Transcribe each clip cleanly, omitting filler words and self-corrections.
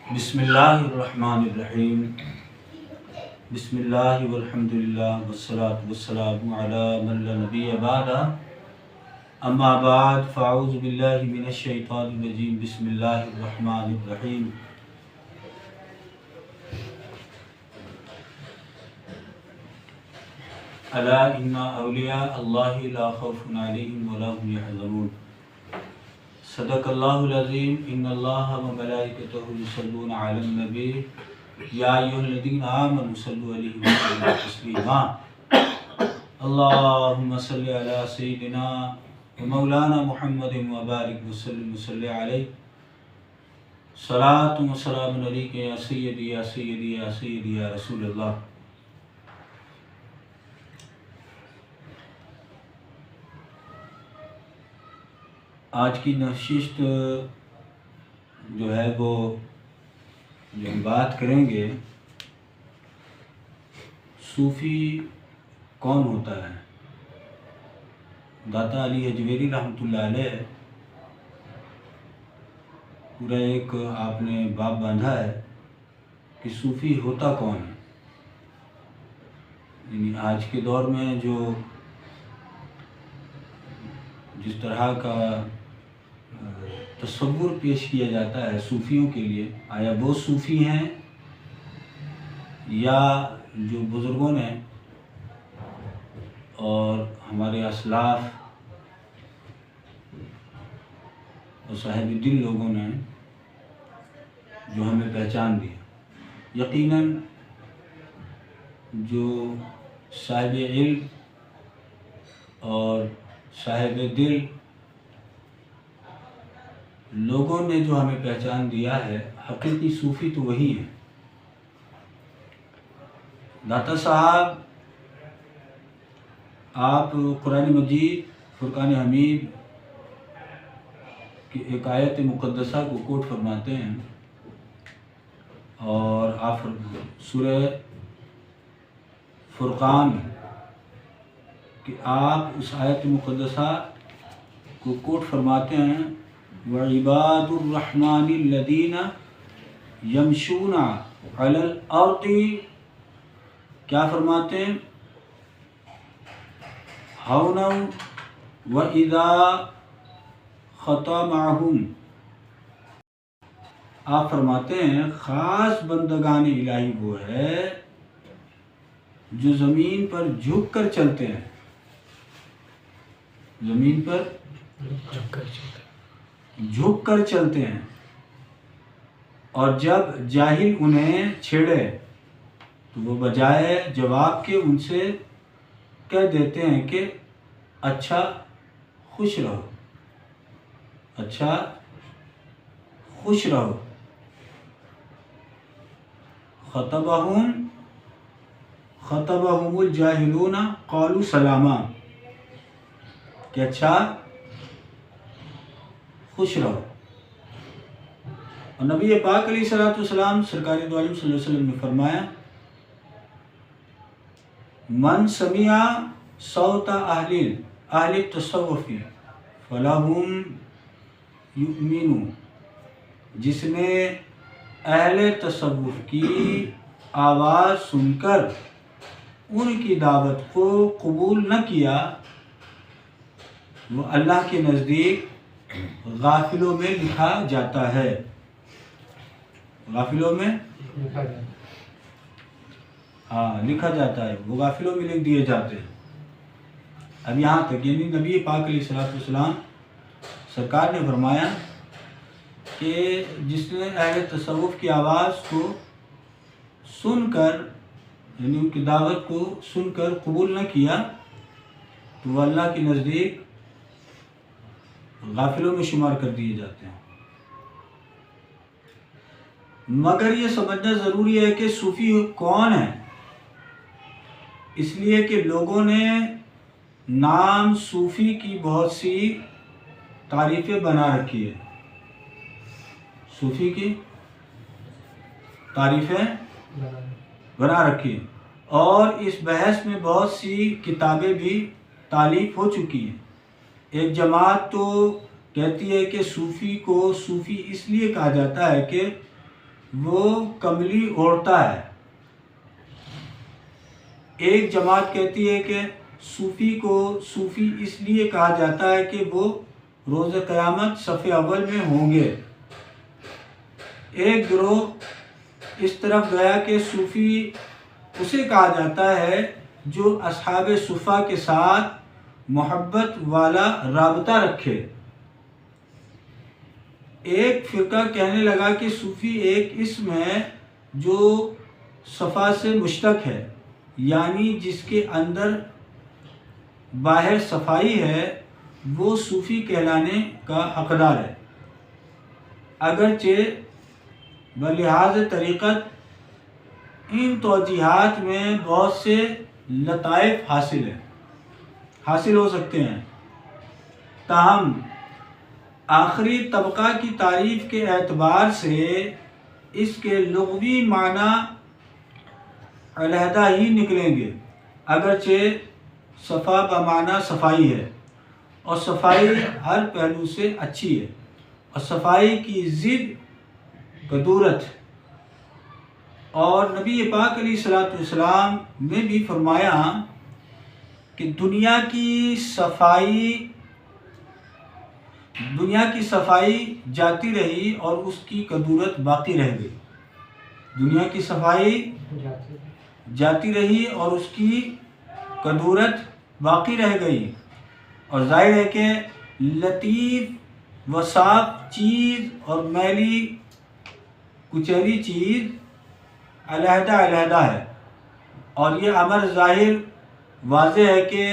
بسم اللہ الرحمن الرحیم بسم اللہ والحمدللہ والصلاة والسلام علی من لا نبی بعد اما بعد فاعوذ باللہ من الشیطان الرجیم بسم اللہ الرحمن الرحیم الا ان اولیاء اللہ لا خوف علیہم ولا هم یحزنون صدق اللہ العظیم ان اللہ و ملائکتہ یصلون علی النبی یا ایھا الذین آمنوا صلوا علیہ وسلموا تسلیما اللہم صل علی سیدنا و مولانا محمد و بارک وسلم وصلی علیہ صلاۃ و سلام علیک یا سیدی یا سیدی یا سیدی یا رسول اللہ۔ آج کی نشست جو ہے وہ جو ہم بات کریں گے صوفی کون ہوتا ہے۔ داتا علی حجویری رحمۃ اللہ علیہ پورا ایک آپ نے باب باندھا ہے کہ صوفی ہوتا کون ہے۔ یعنی آج کے دور میں جو جس طرح کا تصور پیش کیا جاتا ہے صوفیوں کے لیے، آیا وہ صوفی ہیں یا جو بزرگوں نے اور ہمارے اسلاف اور صاحب دل لوگوں نے جو ہمیں پہچان دیا۔ یقیناً جو صاحب علم اور صاحب دل لوگوں نے جو ہمیں پہچان دیا ہے، حقیقی صوفی تو وہی ہے۔ داتا صاحب آپ قرآن مجید فرقان حمید کی ایک آیت مقدسہ کو کوٹ فرماتے ہیں اور آپ سورہ فرقان کہ آپ اس آیت مقدسہ کو کوٹ فرماتے ہیں وَعِبَادُ الرَّحْمَنِ الَّذِينَ يَمْشُونَ عَلَى الْأَرْضِ، کیا فرماتے ہیں؟ هَوْنًا وَإِذَا خَطَمَهُمْ، آپ فرماتے ہیں خاص بندگان الہی وہ ہے جو زمین پر جھک کر چلتے ہیں، زمین پر جھک کر چلتے ہیں، اور جب جاہل انہیں چھیڑے تو وہ بجائے جواب کے ان سے کہہ دیتے ہیں کہ اچھا خوش رہو، اچھا خوش رہو۔ خطبہم الجاہلون قالوا سلاما، کہ اچھا خوش رہو۔ اور نبی پاک علیہ الصلوۃ والسلام سرکار دو عالم صلی اللہ علیہ وسلم نے فرمایا من سمع صوت اہل التصوف فلہم یؤمنون، جس نے اہل تصوف کی آواز سن کر ان کی دعوت کو قبول نہ کیا، وہ اللہ کے نزدیک غافلوں میں لکھا جاتا ہے، غافلوں میں لکھا جاتا ہے، وہ غافلوں میں لکھ دیے جاتے ہیں۔ اب یہاں تک یعنی نبی پاک علیہ الصلوۃ والسلام سرکار نے فرمایا کہ جس نے اہل تصوف کی آواز کو سن کر یعنی ان کی دعوت کو سن کر قبول نہ کیا تو وہ اللہ کے نزدیک غافلوں میں شمار کر دیے جاتے ہیں۔ مگر یہ سمجھنا ضروری ہے کہ صوفی کون ہے، اس لیے کہ لوگوں نے نام صوفی کی بہت سی تعریفیں بنا رکھی ہے، صوفی کی تعریفیں بنا رکھی ہیں، اور اس بحث میں بہت سی کتابیں بھی تالیف ہو چکی ہیں۔ ایک جماعت تو کہتی ہے کہ صوفی کو صوفی اس لیے کہا جاتا ہے کہ وہ کملی اوڑھتا ہے۔ ایک جماعت کہتی ہے کہ صوفی کو صوفی اس لیے کہا جاتا ہے کہ وہ روز قیامت صف اول میں ہوں گے۔ ایک گروہ اس طرف گیا کہ صوفی اسے کہا جاتا ہے جو اصحاب صفا کے ساتھ محبت والا رابطہ رکھے۔ ایک فرقہ کہنے لگا کہ صوفی ایک اسم ہے جو صفا سے مشتق ہے، یعنی جس کے اندر باہر صفائی ہے وہ صوفی کہلانے کا حقدار ہے، اگرچہ بلحاظ طریقت ان توجیہات میں بہت سے لطائف حاصل ہو سکتے ہیں، تاہم آخری طبقہ کی تعریف کے اعتبار سے اس کے لغوی معنی علیحدہ ہی نکلیں گے، اگرچہ صفا بمعنی صفائی ہے اور صفائی ہر پہلو سے اچھی ہے، اور صفائی کی ضد کدورت۔ اور نبی پاک علیہ الصلوۃ والسلام نے بھی فرمایا کہ دنیا کی صفائی جاتی رہی اور اس کی کدورت باقی رہ گئی۔ دنیا کی صفائی جاتی رہی اور اس کی کدورت باقی رہ گئی، اور ظاہر ہے کہ لطیف و صاف چیز اور میلی کچیلی چیز علیحدہ ہے، اور یہ امر ظاہر واضح ہے کہ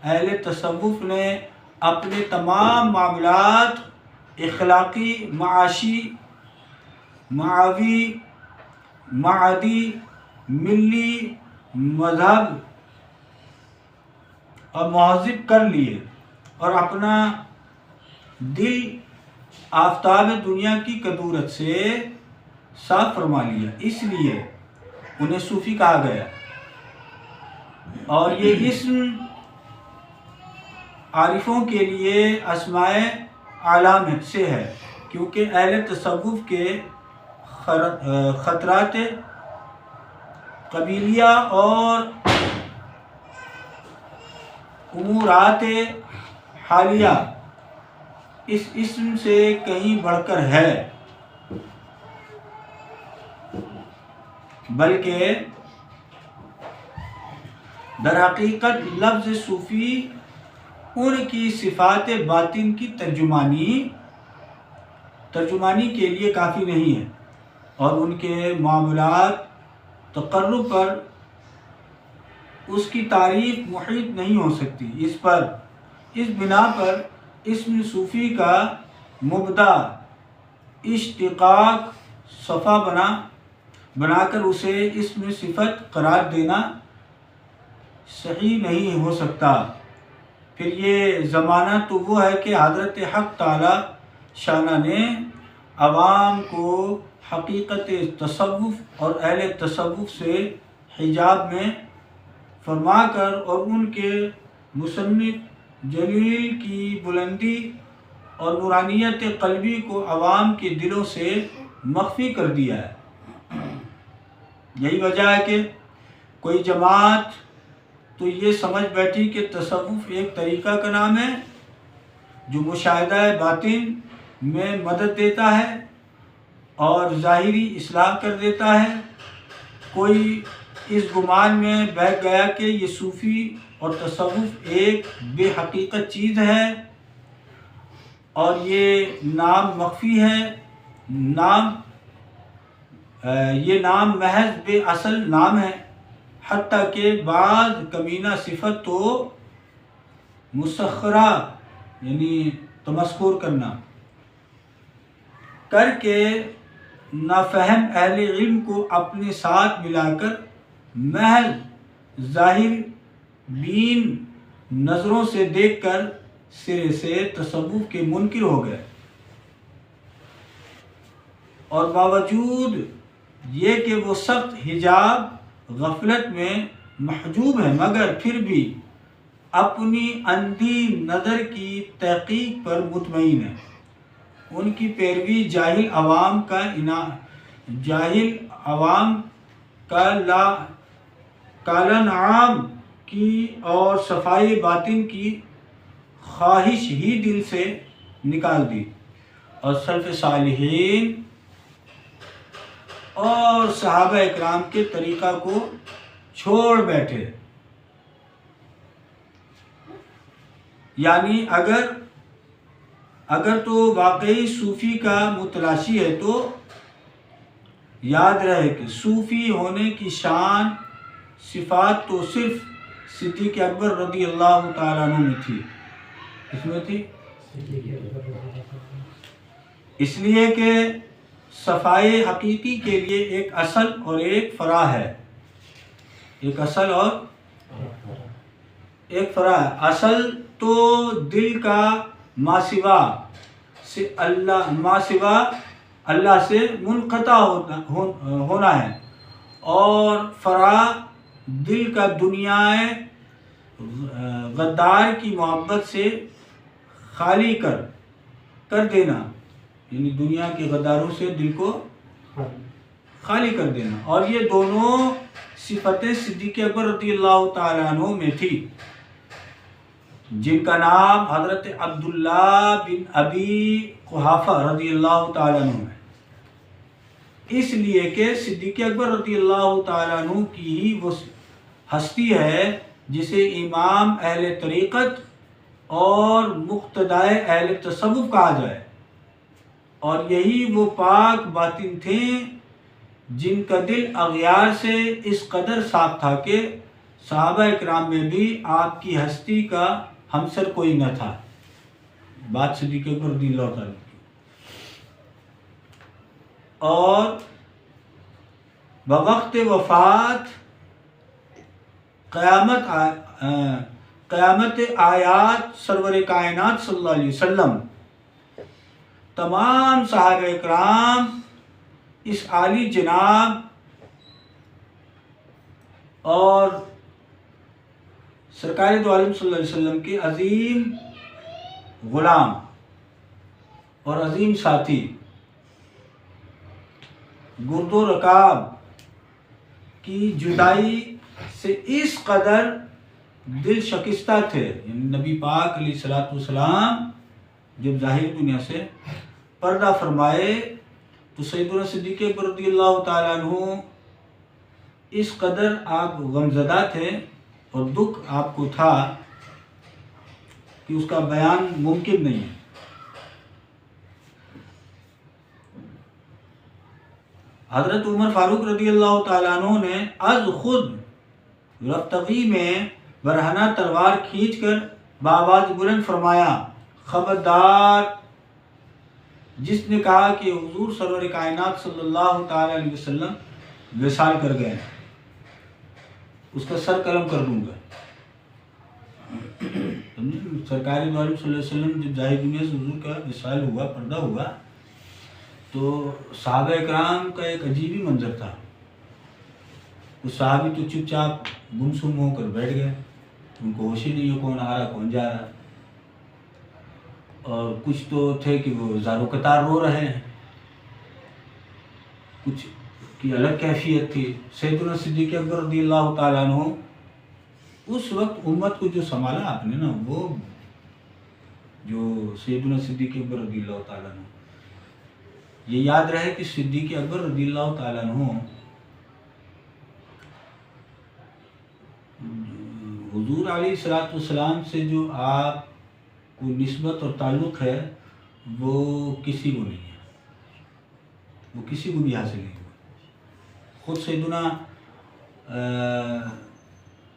اہل تصوف نے اپنے تمام معاملات اخلاقی، معاشی، معاوی، معادی، ملی، مذہب اور مہذب کر لیے، اور اپنا دل آفتاب دنیا کی کدورت سے صاف فرما لیا، اس لیے انہیں صوفی کہا گیا۔ اور یہ اسم عارفوں کے لیے اسماء اعلیٰ میں سے ہے، کیونکہ اہل تصوف کے خطرات قبیلیہ اور امورات حالیہ اس اسم سے کہیں بڑھ کر ہے، بلکہ در حقیقت لفظ صوفی ان کی صفات باطن کی ترجمانی کے لیے کافی نہیں ہے، اور ان کے معاملات تقرب پر اس کی تعریف محیط نہیں ہو سکتی۔ اس بنا پر اسم صوفی کا مبدا اشتقاق صفا بنا کر اسے اسم صفت قرار دینا صحیح نہیں ہو سکتا۔ پھر یہ زمانہ تو وہ ہے کہ حضرت حق تعالی شانہ نے عوام کو حقیقت تصوف اور اہل تصوف سے حجاب میں فرما کر اور ان کے مصنف جلیل کی بلندی اور نورانیت قلبی کو عوام کے دلوں سے مخفی کر دیا ہے۔ یہی وجہ ہے کہ کوئی جماعت تو یہ سمجھ بیٹھی کہ تصوف ایک طریقہ کا نام ہے جو مشاہدہ باطن میں مدد دیتا ہے اور ظاہری اصلاح کر دیتا ہے۔ کوئی اس گمان میں بیٹھ گیا کہ یہ صوفی اور تصوف ایک بے حقیقت چیز ہے اور یہ نام مخفی ہے، یہ نام محض بے اصل نام ہے، حتیٰ کہ بعض کمینہ صفت تو مسخرہ یعنی تمسخر کرنا کر کے نافہم اہل علم کو اپنے ساتھ ملا کر محض ظاہر بین نظروں سے دیکھ کر سرے سے تصوف کے منکر ہو گئے، اور باوجود یہ کہ وہ سخت حجاب غفلت میں محجوب ہے، مگر پھر بھی اپنی اندھی نظر کی تحقیق پر مطمئن ہے۔ ان کی پیروی جاہل عوام کا جاہل عوام کالانعام کی اور صفائی باطن کی خواہش ہی دل سے نکال دی، اور سلف صالحین اور صحابہ اکرام کے طریقہ کو چھوڑ بیٹھے۔ یعنی اگر تو واقعی صوفی کا متلاشی ہے تو یاد رہے کہ صوفی ہونے کی شان صفات تو صرف صدیق اکبر رضی اللہ تعالیٰ عنہ میں تھی۔ کس میں تھی؟ اس لیے کہ صفائے حقیقی کے لیے ایک اصل اور ایک فرع ہے، ایک اصل اور ایک فرع ہے۔ اصل تو دل کا ماسوا اللہ سے منقطع ہونا ہے، اور فرع دل کا دنیا غدار کی محبت سے خالی کر دینا، یعنی دنیا کے غداروں سے دل کو خالی کر دینا۔ اور یہ دونوں صفتیں صدیق اکبر رضی اللہ تعالیٰ عنہ میں تھی، جن کا نام حضرت عبداللہ بن ابی قحافہ رضی اللہ تعالیٰ عنہ ہے، اس لیے کہ صدیق اکبر رضی اللہ تعالیٰ عنہ کی ہی وہ ہستی ہے جسے امام اہل طریقت اور مقتدائے اہل تصوف کہا جائے، اور یہی وہ پاک باطن تھے جن کا دل اغیار سے اس قدر صاف تھا کہ صحابہ اکرام میں بھی آپ کی ہستی کا ہمسر کوئی نہ تھا۔ بات صدیق اکبر رضی اللہ تعالیٰ کی۔ اور بوقت وفات قیامت آیات سرور کائنات صلی اللہ علیہ وسلم تمام صحابہ اکرام اس عالی جناب اور سرکار دو عالم صلی اللہ علیہ وسلم کے عظیم غلام اور عظیم ساتھی گرد و رکاب کی جدائی سے اس قدر دل شکستہ تھے، یعنی نبی پاک علیہ الصلوۃ والسلام جب ظاہر دنیا سے پردہ فرمائے تو سیدنا صدیق اکبر رضی اللہ تعالیٰ عنہ اس قدر آپ غمزدہ تھے اور دکھ آپ کو تھا کہ اس کا بیان ممکن نہیں ہے۔ حضرت عمر فاروق رضی اللہ تعالیٰ عنہ نے از خود رفتگی میں برہنہ تلوار کھینچ کر بآواز بلند فرمایا، خبردار جس نے کہا کہ حضور سرور کائنات صلی اللہ تعالیٰ علیہ وسلم وصال کر گئے، اس کا سر قلم کر دوں گا۔ سرکار دو عالم صلی اللہ علیہ وسلم جب ظاہر دنیا سے حضور کا وصال ہوا، پردہ ہوا، تو صحابہ اکرام کا ایک عجیب ہی منظر تھا۔ کچھ صحابی تو چپ چاپ گمسم ہو کر بیٹھ گئے، ان کو ہوش ہی نہیں ہو کون آ رہا کون جا رہا، اور کچھ تو تھے کہ وہ زارو قطار رو رہے ہیں، کچھ کی الگ کیفیت تھی۔ سیدنا صدیق اکبر رضی اللہ تعالیٰ عنہ اس وقت امت کو جو سنبھالا آپ نے نا، وہ جو سیدنا صدیق اکبر رضی اللہ تعالیٰ عنہ، یہ یاد رہے کہ صدیق اکبر رضی اللہ تعالیٰ عنہ حضور علیہ الصلوۃ والسلام سے جو آپ کو نسبت اور تعلق ہے وہ کسی کو نہیں ہے، وہ کسی کو بھی حاصل نہیں ہوا۔ خود سیدنا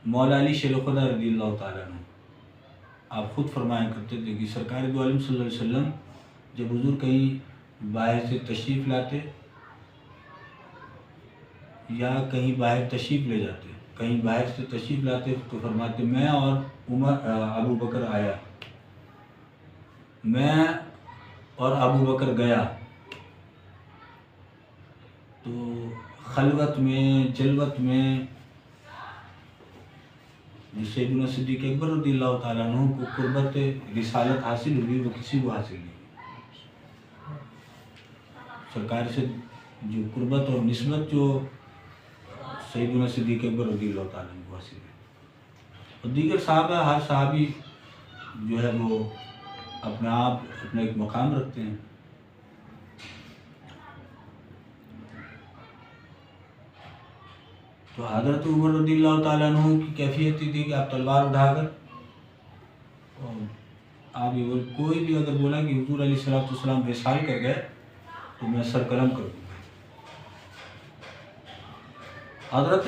مولا علی شیر خدا رضی اللہ تعالیٰ عنہ آپ خود فرمایا کرتے تھے کہ سرکار دو عالم صلی اللہ علیہ وسلم جب حضور کہیں باہر سے تشریف لاتے یا کہیں باہر تشریف لے جاتے، کہیں باہر سے تشریف لاتے تو فرماتے میں اور ابو بکر آیا، میں اور ابو بکر گیا، تو خلوت میں جلوت میں جو سیدنا صدیق اکبر رضی اللہ تعالیٰ عنہ کو قربت رسالت حاصل ہوئی وہ کسی کو حاصل نہیں، سرکار سے جو قربت اور نسبت جو سیدنا صدیق اکبر رضی اللہ تعالیٰ عنہ حاصل ہے. اور دیگر صحابہ، ہر صحابی جو ہے وہ اپنے آپ اپنا ایک مقام رکھتے ہیں. تو حضرت عمر رضی اللہ تعالیٰ عنہ کی کیفیت یہ تھی کہ آپ تلوار اٹھا کر اور آپ کوئی بھی اگر بولا کہ حضور علیہ السلام وصال کر گئے تو میں سر قلم کر دوں گا. حضرت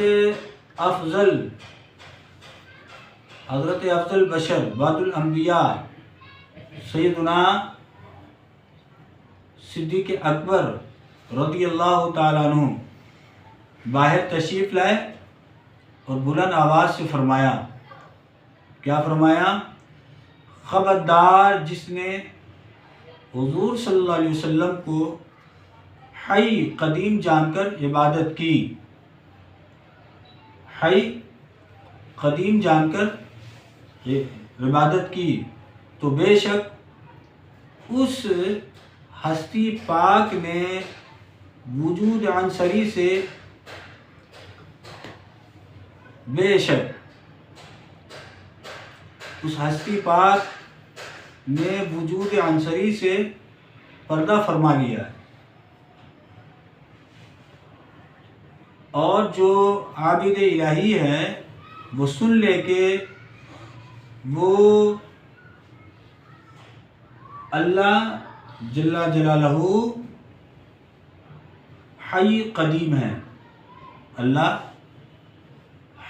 افضل بشر بعد الانبیاء سیدنا صدیق اکبر رضی اللہ تعالیٰ عنہ باہر تشریف لائے اور بلند آواز سے فرمایا. کیا فرمایا؟ خبردار جس نے حضور صلی اللہ علیہ وسلم کو حی قدیم جان کر عبادت کی، حی قدیم جان کر عبادت کی، تو بے شک اس ہستی پاک نے وجود عنصری سے بے شک اس ہستی پاک نے وجود عنصری سے پردہ فرما لیا ہے. اور جو عابد الہی ہے وہ سن لے کہ وہ اللہ جل جلالہ حی قدیم ہے. اللہ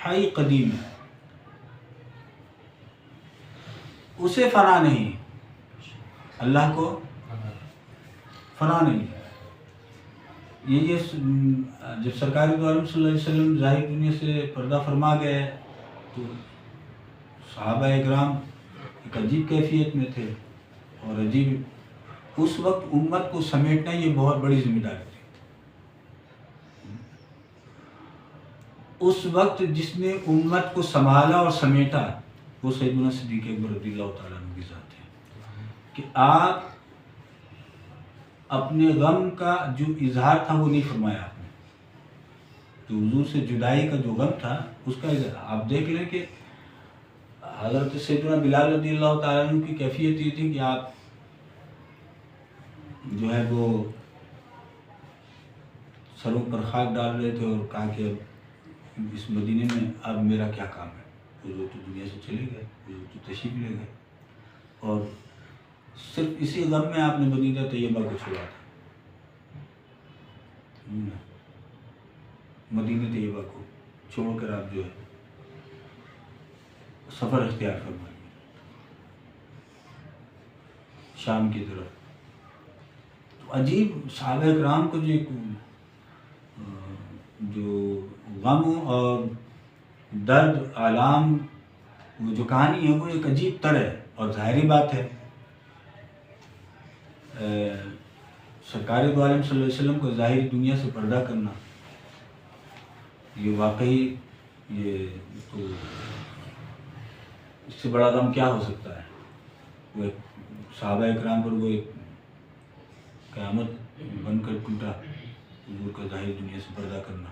حی قدیم ہے، اسے فنا نہیں، اللہ کو فنا نہیں. یہ جب سرکار دو عالم صلی اللہ علیہ وسلم ظاہر دنیا سے پردہ فرما گئے تو صحابہ اکرام ایک عجیب کیفیت میں تھے اور عجیب اس وقت امت کو سمیٹنا یہ بہت بڑی ذمہ داری تھی. اس وقت جس نے امت کو سنبھالا اور سمیٹا وہ سیدنا صدیق اکبر رضی اللہ تعالیٰ عنہ کی ذات ہے کہ آپ اپنے غم کا جو اظہار تھا وہ نہیں فرمایا آپ نے. جو حضور سے جدائی کا جو غم تھا اس کا اظہار آپ دیکھ لیں کہ حضرت سیدنا بلال رضی اللہ تعالیٰ عنہ کی کیفیت یہ تھی کہ آپ جو ہے وہ سروں پر خاک ڈال رہے تھے اور کہا کہ اس مدینے میں اب میرا کیا کام ہے. حضور تو دنیا سے چلے گئے، حضور تو تشریف لے گئے اور صرف اسی غم میں آپ نے مدینہ طیبہ کو چھوڑا تھا، مدینہ طیبہ کو چھوڑ کر آپ جو ہے سفر اختیار فرما لیا شام کی طرف. تو عجیب صحابہ اکرام کو جو غم اور درد آلام وہ جو کہانی ہے وہ ایک عجیب تر ہے اور ظاہری بات ہے. سرکار دو عالم صلی اللہ علیہ وسلم کو ظاہری دنیا سے پردہ کرنا یہ واقعی یہ تو اس سے بڑا غم کیا ہو سکتا ہے. وہ ایک صحابہ اکرام پر وہ ایک قیامت بن کر ٹوٹا، حضور کا ظاہری دنیا سے پردہ کرنا.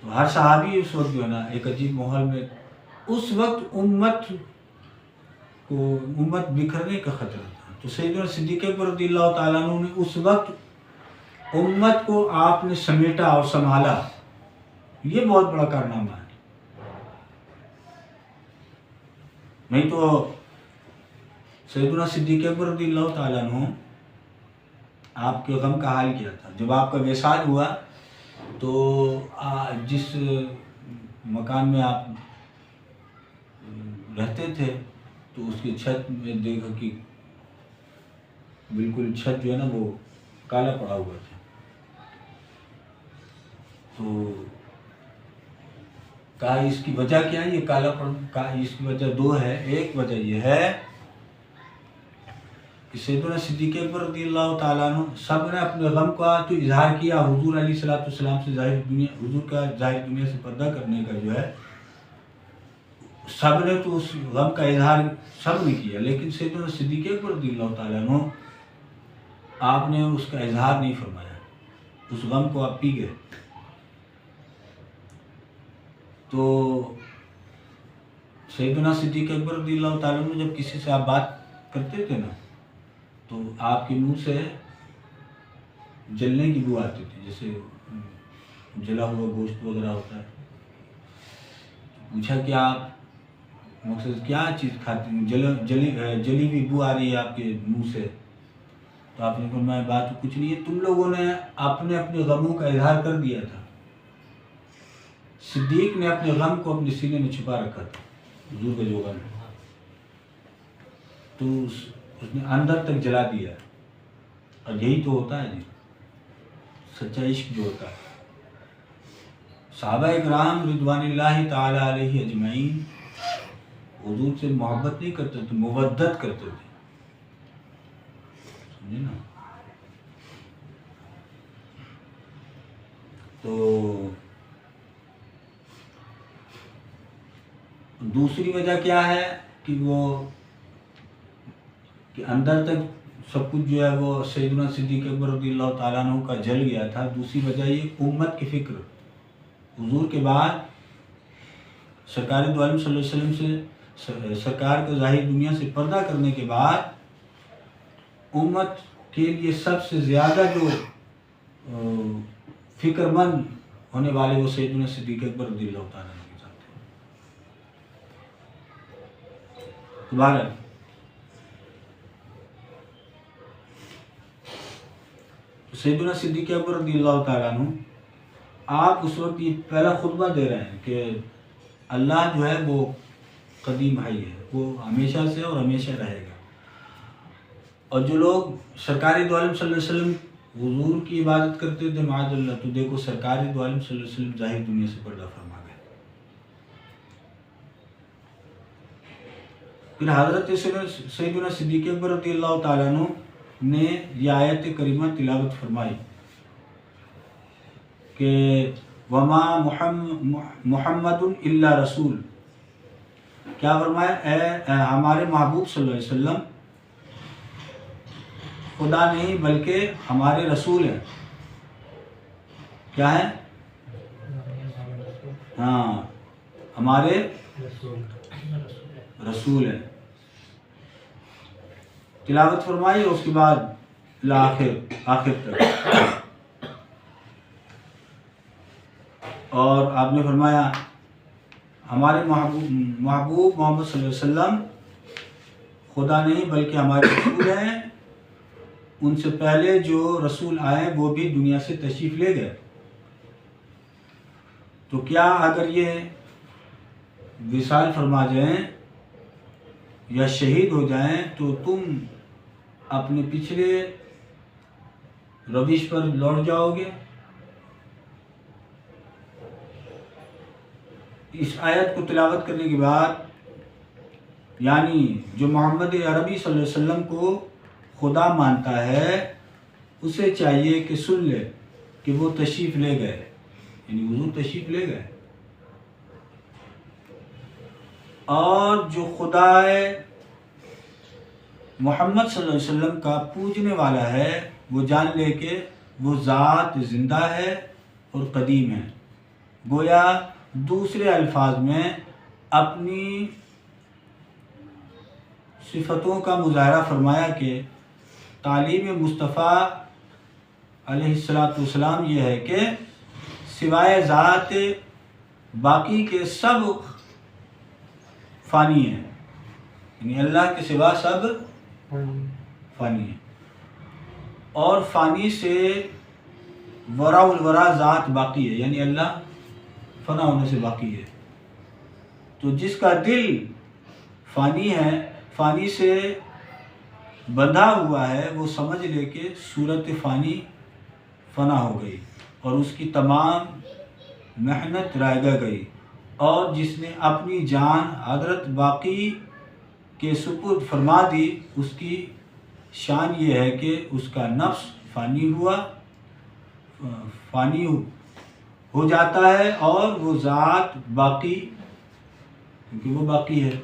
تو ہر صحابی اس وقت جو ہے نا ایک عجیب ماحول میں اس وقت امت بکھرنے کا خطرہ تھا. تو سیدنا صدیق اکبر رضی اللہ تعالیٰ عنہ نے اس وقت امت کو آپ نے سمیٹا اور سنبھالا. یہ بہت بڑا کارنامہ ہے. نہیں تو سیدنا صدیق اکبر رضی اللہ تعالیٰ عنہ آپ کے غم کا حال کیا تھا. جب آپ کا وصال ہوا تو جس مکان میں آپ رہتے تھے تو اس کی چھت میں دیکھا کہ بالکل چھت جو ہے نا وہ کالا پڑا ہوا تھا. تو کہا اس کی وجہ کیا ہے؟ یہ کالا پڑ اس کی وجہ دو ہے. ایک وجہ یہ ہے کہ سیدنا صدیق اکبر رضی اللہ تعالیٰ عنہ سب نے اپنے غم کا تو اظہار کیا، حضور علیہ السلام سے حضور کا ظاہر دنیا سے پردہ کرنے کا جو ہے سب نے تو اس غم کا اظہار سب نے کیا، لیکن سیدنا صدیق اکبر رضی اللہ تعالیٰ عنہ آپ نے اس کا اظہار نہیں فرمایا. اس غم کو آپ پی گئے۔ تو سیدنا صدیق اکبر رضی اللہ تعالیٰ عنہ جب کسی سے آپ بات کرتے تھے نا تو آپ کے منہ سے جلنے کی بو آتی تھی، جیسے جلا ہوا گوشت وغیرہ ہوتا ہے۔ پوچھا کہ آپ مقصد کیا چیز کھاتے ہیں، جلی ہوئی بو آ رہی ہے آپ کے منہ سے؟ تو آپ نے فرمایا بات کچھ نہیں ہے، تم لوگوں نے اپنے اپنے غموں کا اظہار کر دیا تھا۔ صدیق نے اپنے غم کو اپنے سینے میں چھپا رکھا تھا، حضور کا جو غم ہے تو اس نے اندر تک جلا دیا۔ اور یہی تو ہوتا ہے جی سچا عشق جو ہوتا ہے۔ صحابہ اکرام رضوان اللہ تعالی علیہ اجمعین حضور سے محبت نہیں کرتے تھے، مودت کرتے تھے، سمجھے نا؟ تو دوسری وجہ کیا ہے کہ وہ کہ اندر تک سب کچھ جو ہے وہ سیدنا صدیق اکبر رضی اللہ تعالیٰ عنہ کا جل گیا تھا۔ دوسری وجہ یہ امت کی فکر، حضور کے بعد سرکار دو عالم صلی اللہ علیہ وسلم سے سرکار کا ظاہر دنیا سے پردہ کرنے کے بعد امت کے لیے سب سے زیادہ جو فکر مند ہونے والے وہ سیدنا صدیق اکبر رضی اللہ تعالیٰ عنہ کے ساتھ تھے۔ دوبارہ سیدنا صدیق اکبر رضی اللہ تعالیٰ عنہ آپ اس وقت یہ پہلا خطبہ دے رہے ہیں کہ اللہ جو ہے وہ قدیم بھائی ہے، وہ ہمیشہ سے اور ہمیشہ رہے گا۔ اور جو لوگ سرکار دو عالم صلی اللہ علیہ وسلم حضور کی عبادت کرتے تھے معاذ اللہ، تو دیکھو سرکار دو عالم صلی اللہ علیہ وسلم ظاہر دنیا سے پردہ فرما گئے۔ پھر حضرت سیدنا صدیق اکبر رضی اللہ تعالیٰ عنہ نے یہ آیت کریمہ تلاوت فرمائی کہ وما محمد الا رسول، کیا فرمایا؟ اے ہمارے محبوب صلی اللہ علیہ وسلم خدا نہیں بلکہ ہمارے رسول ہیں۔ کیا ہے؟ ہاں، ہمارے رسول ہیں۔ تلاوت فرمائی اور اس کے بعد آخر تک، اور آپ نے فرمایا ہمارے محبوب محمد صلی اللہ علیہ وسلم خدا نہیں بلکہ ہمارے رسول ہیں، ان سے پہلے جو رسول آئے وہ بھی دنیا سے تشریف لے گئے۔ تو کیا اگر یہ وصال فرما جائیں یا شہید ہو جائیں تو تم اپنے پچھلے روش پر لوٹ جاؤ گے؟ اس آیت کو تلاوت کرنے کے بعد یعنی جو محمد عربی صلی اللہ علیہ وسلم کو خدا مانتا ہے اسے چاہیے کہ سن لے کہ وہ تشریف لے گئے، یعنی حضور تشریف لے گئے، اور جو خدا محمد صلی اللہ علیہ وسلم کا پوجنے والا ہے وہ جان لے کہ وہ ذات زندہ ہے اور قدیم ہے۔ گویا دوسرے الفاظ میں اپنی صفتوں کا مظاہرہ فرمایا کہ تعلیم مصطفیٰ علیہ السلام یہ ہے کہ سوائے ذات باقی کے سب فانی ہیں، یعنی اللہ کے سوا سب فانی ہیں، اور فانی سے ورا الورا ذات باقی ہے، یعنی اللہ فنا ہونے سے باقی ہے۔ تو جس کا دل فانی ہے، فانی سے بندھا ہوا ہے، وہ سمجھ لے کہ صورت فانی فنا ہو گئی اور اس کی تمام محنت رائگاں گئی، اور جس نے اپنی جان حضرت باقی کے سپرد فرما دی اس کی شان یہ ہے کہ اس کا نفس فانی ہو جاتا ہے اور وہ ذات باقی، کیونکہ وہ باقی ہے،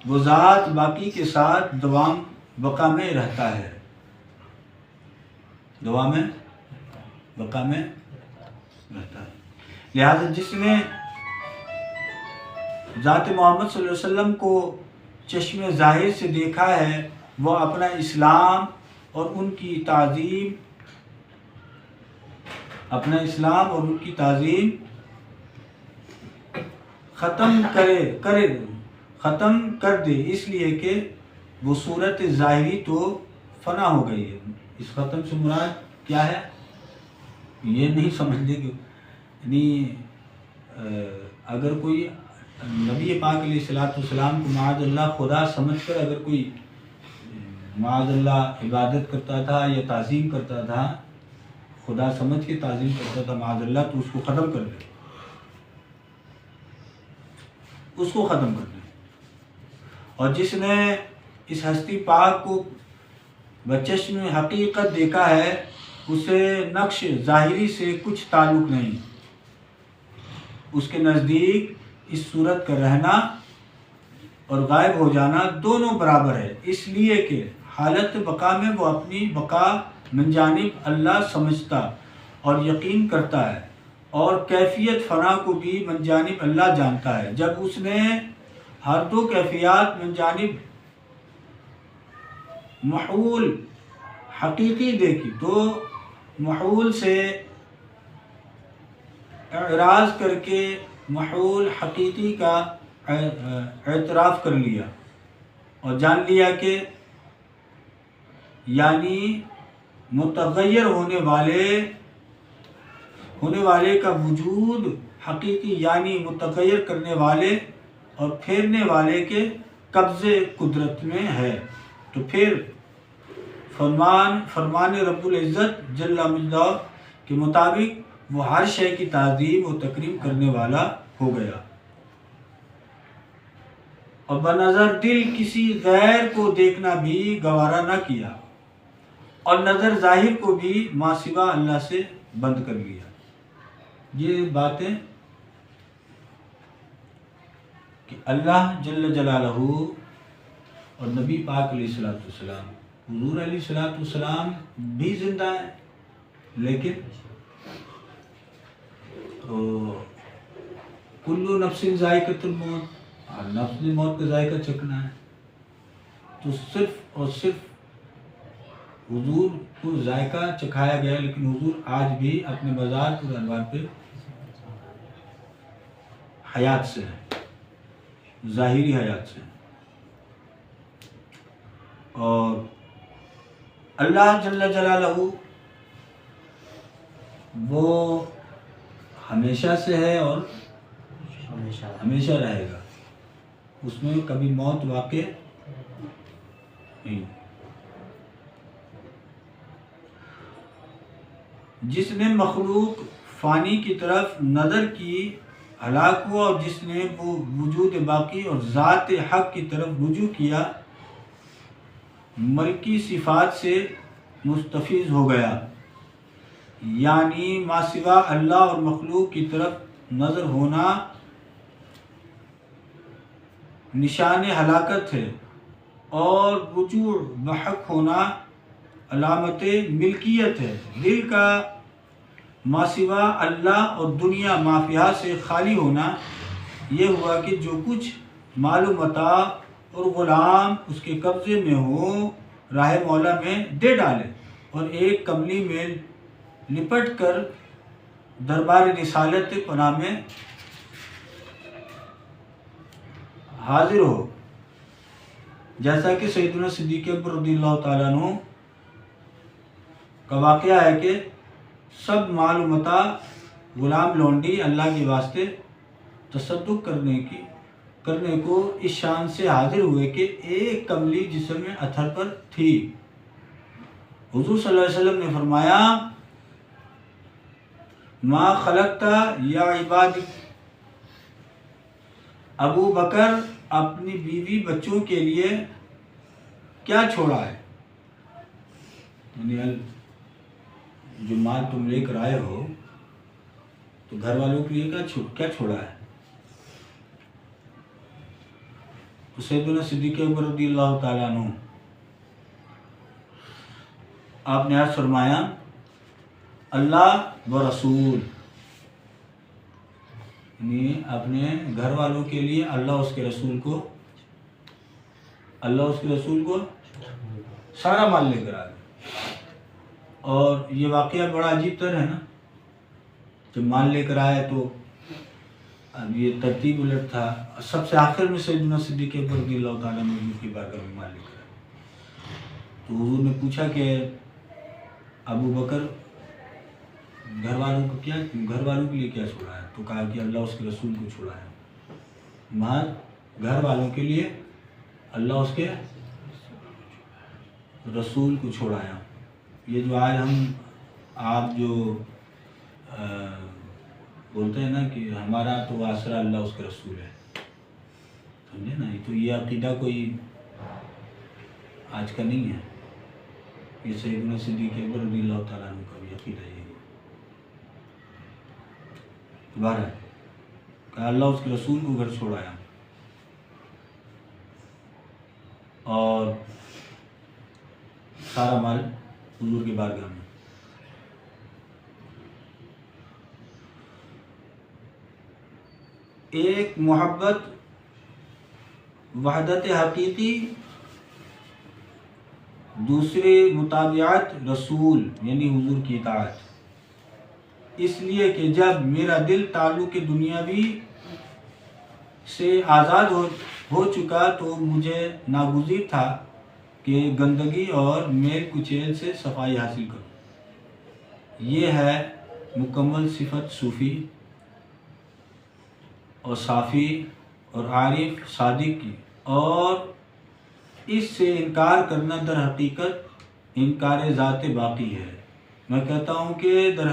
وہ ذات باقی کے ساتھ دوام بقا میں رہتا ہے۔ دعا میں بقا میں رہتا ہے۔ لہذا جس نے ذات محمد صلی اللہ علیہ وسلم کو چشم ظاہر سے دیکھا ہے وہ اپنا اسلام اور ان کی تعظیم ختم کر دے، اس لیے کہ وہ صورت ظاہری تو فنا ہو گئی ہے۔ اس ختم سے مراد کیا ہے یہ نہیں سمجھنے کہ یعنی اگر کوئی نبی پاک علیہ السلام کو معاذ اللہ خدا سمجھ کر اگر کوئی معاذ اللہ عبادت کرتا تھا یا تعظیم کرتا تھا، خدا سمجھ کے تعظیم کرتا تھا معاذ اللہ، تو اس کو ختم کر دے، اس کو ختم کر دے۔ اور جس نے اس ہستی پاک کو بچشم حقیقت دیکھا ہے اسے نقش ظاہری سے کچھ تعلق نہیں، اس کے نزدیک اس صورت کا رہنا اور غائب ہو جانا دونوں برابر ہے، اس لیے کہ حالت بقا میں وہ اپنی بقا من جانب اللہ سمجھتا اور یقین کرتا ہے، اور کیفیت فنا کو بھی من جانب اللہ جانتا ہے۔ جب اس نے ہر دو کیفیات من جانب محول حقیقی دیکھی تو محول سے اعراض کر کے محول حقیقی کا اعتراف کر لیا اور جان لیا کہ یعنی متغیر ہونے والے کا وجود حقیقی یعنی متغیر کرنے والے اور پھیرنے والے کے قبضے قدرت میں ہے، تو پھر فرمان رب العزت جل مجدہ کے مطابق وہ ہر شے کی تعظیم و تکریم کرنے والا ہو گیا، اور بنظر دل کسی غیر کو دیکھنا بھی گوارا نہ کیا، اور نظر ظاہر کو بھی ما سوا اللہ سے بند کر لیا۔ یہ باتیں کہ اللہ جل جلالہ اور نبی پاک علیہ السلام، حضور علیہ السلام بھی زندہ ہیں، لیکن کل نفس ذائقۃ الموت، اور نفس نے موت کا ذائقہ چکھنا ہے، تو صرف اور صرف حضور کو ذائقہ چکھایا گیا، لیکن حضور آج بھی اپنے مزار پر انوار پہ حیات سے ہیں، ظاہری حیات سے ہیں، اور اللہ جل جلالہ وہ ہمیشہ سے ہے اور ہمیشہ رہے گا، اس میں کبھی موت واقع نہیں۔ جس نے مخلوق فانی کی طرف نظر کی ہلاک ہوا، اور جس نے وہ وجود باقی اور ذات حق کی طرف رجوع کیا ملکی صفات سے مستفیض ہو گیا، یعنی ما سوا اللہ اور مخلوق کی طرف نظر ہونا نشان ہلاکت ہے، اور رجوع بحق ہونا علامت ملکیت ہے۔ دل کا ما سوا اللہ اور دنیا مافیہ سے خالی ہونا یہ ہوا کہ جو کچھ مال و متاع اور غلام اس کے قبضے میں ہو راہ مولا میں دے ڈالے، اور ایک کملی میں لپٹ کر دربار رسالت پناہ میں حاضر ہو، جیسا کہ سیدنا صدیق اکبر رضی اللہ تعالیٰ عنہ کا واقعہ ہے کہ سب مال و متاع غلام لونڈی اللہ کے واسطے تصدق کرنے کو اس شان سے حاضر ہوئے کہ ایک کملی جسم میں اتھر پر تھی۔ حضور صلی اللہ علیہ وسلم نے فرمایا ما خلقتا یا عبادی، ابو بکر اپنی بیوی بچوں کے لیے کیا چھوڑا ہے، یعنی جو مال تم لے کر آئے ہو تو گھر والوں کے لیے کیا چھوڑا ہے؟ تو سیدنا صدیق اکبر رضی اللہ تعالیٰ عنہ آپ نے عرض فرمایا اللہ و رسول، یعنی اپنے گھر والوں کے لیے اللہ اس کے رسول کو سارا مال لے کر آ گئے۔ اور یہ واقعہ بڑا عجیب تر ہے نا، جب مال لے کر آئے تو اب یہ ترتیب الٹ تھا، سب سے آخر میں سیدنا صدیق اکبر رضی اللہ تعالیٰ عنہ حضور کی بارگاہ میں مال لے کر آئے۔ تو حضور نے پوچھا کہ ابو بکر گھر والوں کے لیے کیا چھوڑا ہے؟ تو کہا کہ اللہ اس کے رسول کو چھوڑا ہے۔ مال گھر والوں کے لیے اللہ اس کے رسول کو چھوڑایا۔ یہ جو آج آپ جو بولتے ہیں نا کہ ہمارا تو آسرا اللہ اس کے رسول ہے، سمجھے نا، تو یہ عقیدہ کوئی آج کا نہیں ہے، یہ سیدنا صدیق اکبر رضی اللہ تعالیٰ عنہ کا بھی عقیدہ یہ ہے۔ دوبارہ کہ اللہ اس کے رسول کو گھر چھوڑایا اور سارا مال حضور کی بارگاہ میں۔ ایک محبت، وحدت حقیقی، دوسرے متابعت رسول یعنی حضور کی اطاعت، اس لیے کہ جب میرا دل تعلق دنیاوی سے آزاد ہو چکا تو مجھے ناگزیر تھا کہ گندگی اور میل کچیل سے صفائی حاصل کروں۔ یہ ہے مکمل صفت صوفی اور صافی اور عارف صادق کی، اور اس سے انکار کرنا در حقیقت انکار ذات باقی ہے۔ میں کہتا ہوں کہ در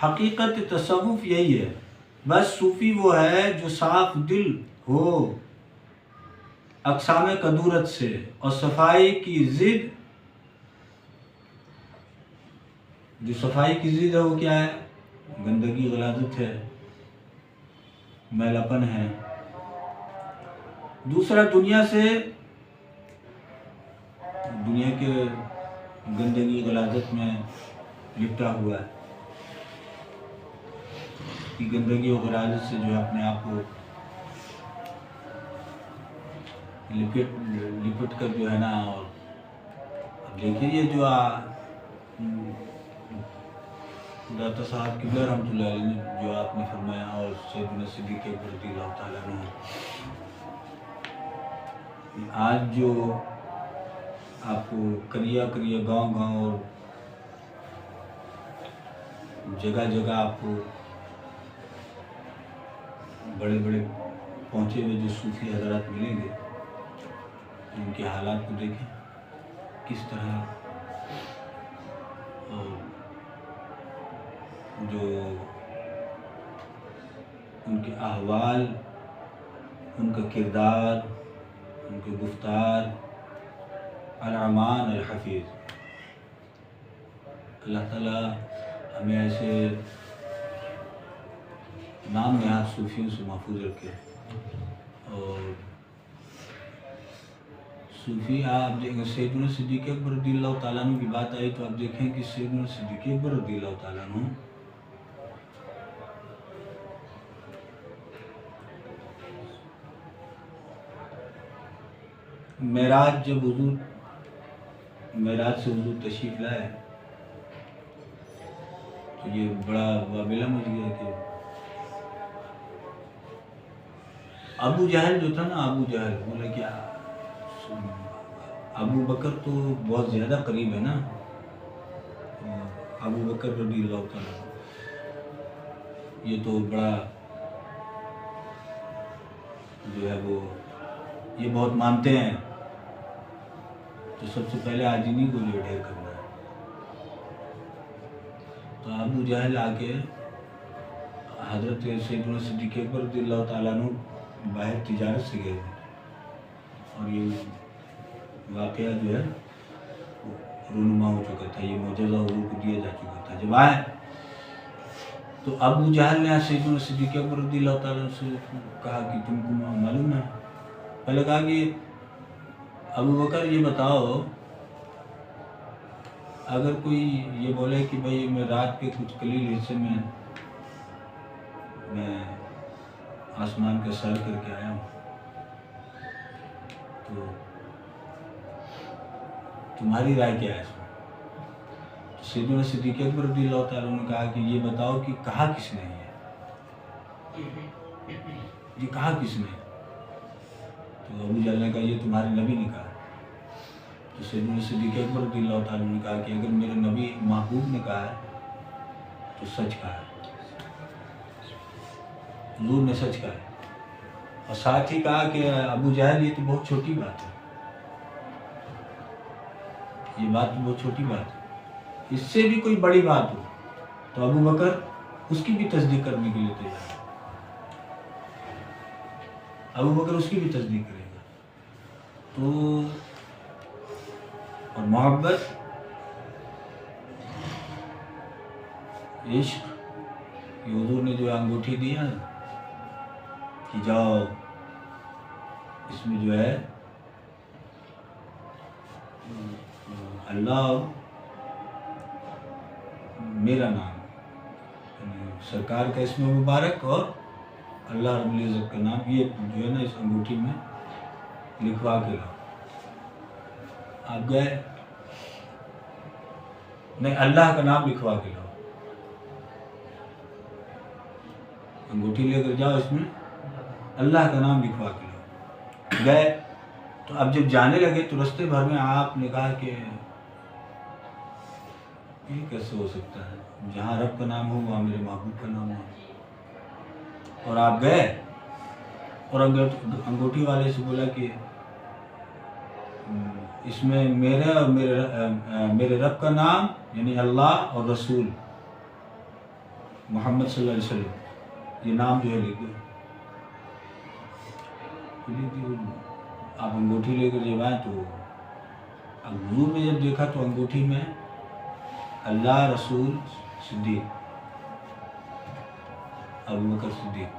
حقیقت تصوف یہی ہے، بس صوفی وہ ہے جو صاف دل ہو اقسام کدورت سے، اور صفائی کی ضد ہے وہ کیا ہے؟ گندگی، غلاظت ہے، میلاپن ہے۔ دوسرا دنیا کے گندگی غلاظت میں لپٹا ہوا ہے، کہ گندگی اور غلاظت سے جو ہے اپنے آپ کو لپٹ کر جو ہے نا، اور اب دیکھیے یہ جو داتا صاحب قبلہ رحمۃ اللہ علیہ نے جو آپ نے فرمایا، اور سیدنا صدیق اکبر رضی اللہ تعالیٰ عنہ، آج جو آپ کو کریا گاؤں اور جگہ آپ کو بڑے پہنچے ہوئے جو صوفی حضرات ملیں گے، ان کے حالات کو دیکھیں کس طرح، اور جو ان کے احوال، ان کا کردار، ان کے گفتار، الرحمن الحفیظ۔ اللہ تعالیٰ ہمیں ایسے نام نہاد صوفیوں سے محفوظ رکھے۔ اور صوفی آپ دیکھیں، سیدنا صدیق اکبر رضی اللہ تعالیٰ عنہ کی بات آئی تو آپ دیکھیں کہ سیدنا صدیق اکبر رضی اللہ تعالیٰ عنہ معراج سے حضور تشریف لائے تو یہ بڑا وابلہ مچ گیا کہ ابو جہل جو تھا نا، ابو جہل بولے کیا ابو بکر تو بہت زیادہ قریب ہے نا، ابو بکر رضی اللہ تعالیٰ یہ تو بڑا جو ہے وہ یہ بہت مانتے ہیں، تو سب سے پہلے آج انہیں کو جو ڈھیر کرنا ہے۔ تو ابو جہل آ کے حضرت سیدنا صدیق اکبر رضی اللہ تعالیٰ عنہ باہر تجارت سے گئے تھے، اور یہ واقعہ جو ہے رونما ہو چکا تھا، یہ معجزہ حضور کو دیا جا چکا تھا۔ جب آئے تو ابو جہل نے سیدنا صدیق اکبر رضی اللہ تعالیٰ عنہ سے کہا کہ تم کو معلوم ہے؟ پہلے کہا کہ ابو بکر یہ بتاؤ اگر کوئی یہ بولے کہ بھئی میں رات کے کچھ قلیل حصے میں آسمان کا سیر کر کے آیا ہوں، تو تمہاری رائے کیا ہے اس میں؟ تو سیدنا صدیق اکبر رضی اللہ تعالیٰ عنہ نے کہا کہ یہ بتاؤ کہ کہا کس نے ہے، یہ کہا کس نے؟ تو ابو جہل نے کہا یہ تمہارے نبی نے کہا۔ تو سیدنا صدیق اکبر رضی اللہ تعالیٰ عنہ نے کہا کہ اگر میرے نبی محبوب نے کہا ہے تو سچ کہا ہے، حضور نے سچ کہا ہے۔ اور ساتھ ہی کہا کہ ابو جہل یہ تو بہت چھوٹی بات ہے، یہ بات تو بہت چھوٹی بات ہے، اس سے بھی کوئی بڑی بات ہو تو ابو بکر اس کی بھی تصدیق کرنے کے لیے تیار ہے، ابو بکر اس کی بھی تصدیق کرے گا۔ تو اور محبت، عشق، یہ حضور نے جو انگوٹھی دی ہے کہ جاؤ اس میں جو ہے اللہ اور میرا نام، سرکار کا اسم مبارک اور اللہ رب العزت کا نام، یہ جو ہے نا اس انگوٹھی میں لکھوا کے لاؤ۔ آپ گئے، نہیں اللہ کا نام لکھوا کے لاؤ، انگوٹھی لے کر جاؤ، اس میں اللہ کا نام لکھوا کے لاؤ۔ گئے تو اب جب جانے لگے تو رستے بھر میں آپ نے کہا کہ یہ کیسے ہو سکتا ہے، جہاں رب کا نام ہو وہاں میرے محبوب کا نام ہو۔ اور آپ گئے اور انگوٹھی والے سے بولا کہ اس میں میرے اور میرے رب کا نام یعنی اللہ اور رسول محمد صلی اللہ علیہ وسلم یہ نام جو ہے لکھ دو۔ آپ انگوٹھی لے کر جب آئیں تو اب حضور نے جب دیکھا تو انگوٹھی میں اللہ، رسول، صدیق، ابو بکر صدیق،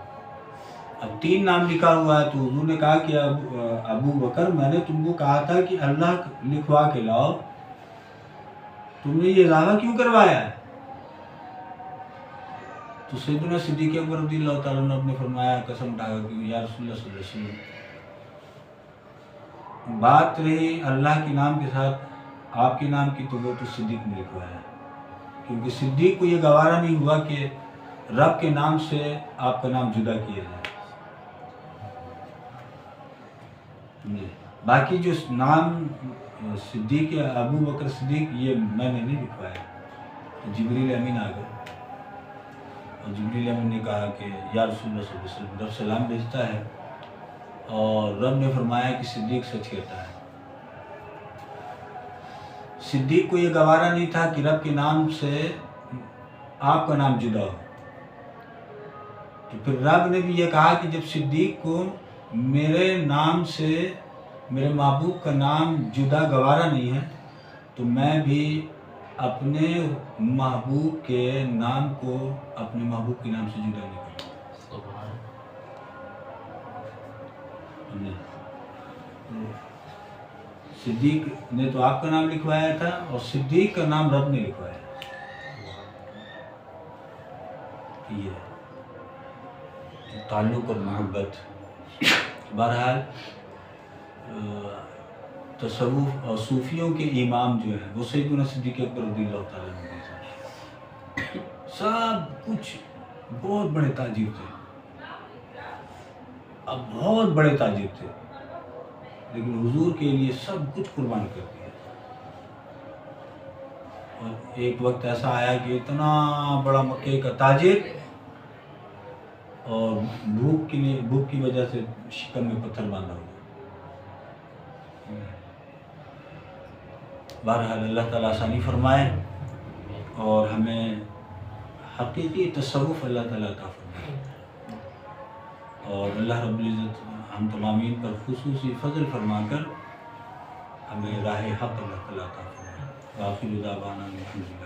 اب 3 نام لکھا ہوا ہے۔ تو حضور نے کہا کہ ابو بکر میں نے تم کو کہا تھا کہ اللہ لکھوا کے لاؤ، تم نے یہ اضافہ کیوں کروایا ہے؟ تو سیدنا صدیق اکبر رضی اللہ تعالیٰ عنہ نے فرمایا قسم اٹھا کر کہ یا رسول اللہ صلی اللہ علیہ وسلم، بات رہی اللہ کے نام کے ساتھ آپ کے نام کی تو وہ تو صدیق نے لکھوایا، کیونکہ صدیق کو یہ گوارا نہیں ہوا کہ رب کے نام سے آپ کا نام جدا کیا جائے۔ باقی جو نام صدیق یا ابو بکر صدیق یہ میں نے نہیں لکھوایا۔ تو جبریل امین آ گئے اور جبریل امین نے کہا کہ یا رسول اللہ صلی اللہ علیہ وسلم، رب سلام بھیجتا ہے اور رب نے فرمایا کہ صدیق سچ کہتا ہے۔ صدیق کو یہ گوارا نہیں تھا کہ رب کے نام سے آپ کا نام جدا ہو، تو پھر رب نے بھی یہ کہا کہ جب صدیق کو میرے نام سے میرے محبوب کا نام جدا گوارا نہیں ہے تو میں بھی اپنے محبوب کے نام کو اپنے محبوب کے نام سے جدا نہیں کروں۔ صدیق نے تو آپ کا نام لکھوایا تھا اور صدیق کا نام رب نے لکھوایا۔ یہ تعلق اور محبت، بہرحال تصوف اور صوفیوں کے امام جو ہیں وہ سیدنا صدیق اکبر رضی اللہ تعالیٰ عنہ ہیں، سب کچھ بہت بڑے تاجر تھے، اب بہت بڑے تاجر تھے، لیکن حضور کے لیے سب کچھ قربان کر دیا۔ اور ایک وقت ایسا آیا کہ اتنا بڑا مکے کا تاجر اور بھوک کی وجہ سے شکم میں پتھر باندھا ہوا۔ بہرحال اللہ تعالیٰ آسانی فرمائے اور ہمیں حقیقی تصوف اللہ تعالیٰ عطا فرمائے، اور اللہ رب العزت ہم تمامین پر خصوصی فضل فرما کر ہمیں راہ حق اللہ تعالیٰ عطا فرمائے۔ وآخر دعوانا الحمد للہ۔